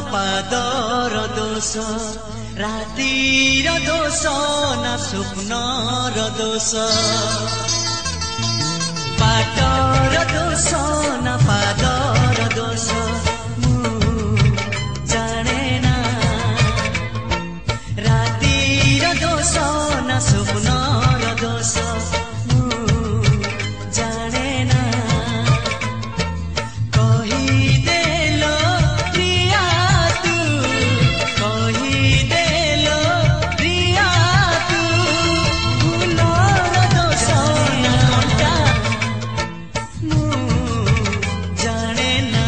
पादर दोष रातिर दोष न स्वप्नर दोष बाटर दोष न पादर दोष जाने ना रातिर दोष न स्वप्नर दोष जाने ना कहिदेलो प्रिया तू कहिदेलो प्रिया तू फूलर दोष न कंटा जाने ना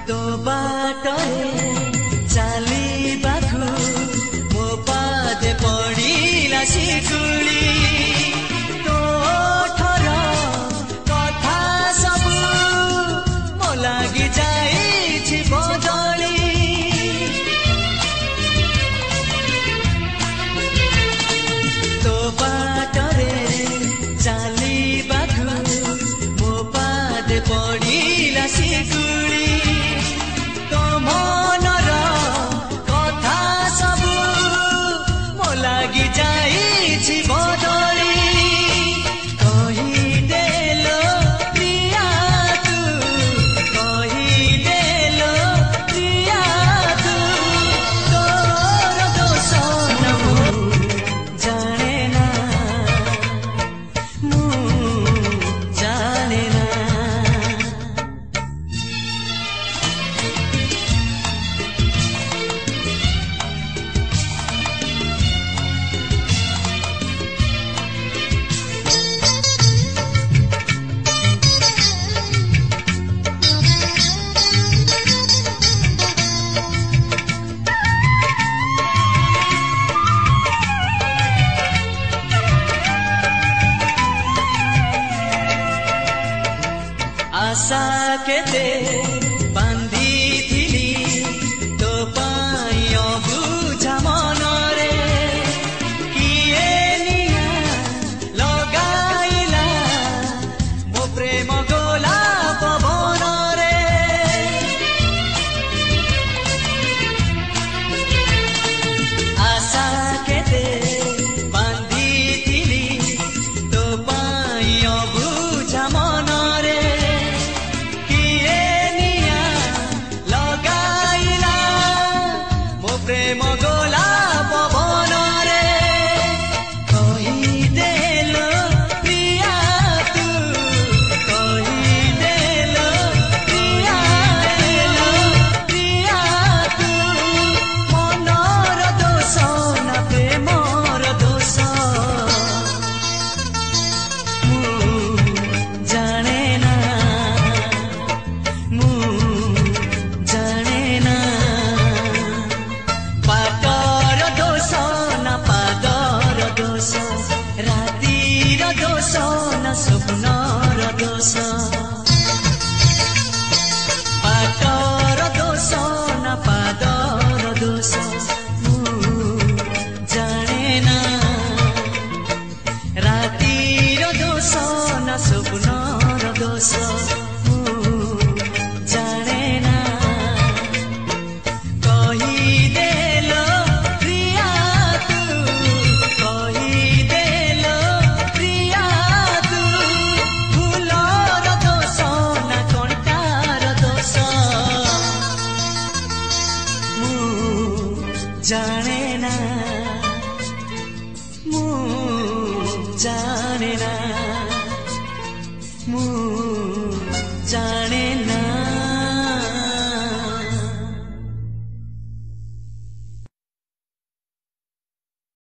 तो बाटरे चालिबाकु मो पादे पड़िला शिकुली तो ठर कथा सबु मो लागि जाइछि बदली तो बाटरे चालिबाकु मो पादे पड़िला शिकुली तो मनर कथा सबु मो लागि जाइछि बदली कहिदेलो प्रिया तू कहिदेलो प्रिया तू तोर दोष न जाने ना जाने ना आशा केते बांधिथिली तो पाई अबुझा मनरे किए निया लगाइला मो प्रेम गोला पवनरे आशा केते बांधिथिली तो पाई अबुझा मनरे प्रेम गोला पवन रे कहिदेलो प्रिया तू कहिदेलो प्रिया प्रिया तू मनर दोष न प्रेमर दोष जाने ना जाने ना बाटर दोष न पादर दोष रातिर दोष न स्वप्नर दोष बाटर दोष न पादर दोष जाने ना रातिर दोष न स्वप्नर दोष जाने ना कहिदेलो प्रिया तू कहिदेलो प्रिया तू फूलर दोष न कंटार दोष जाने ना जाने ना जाने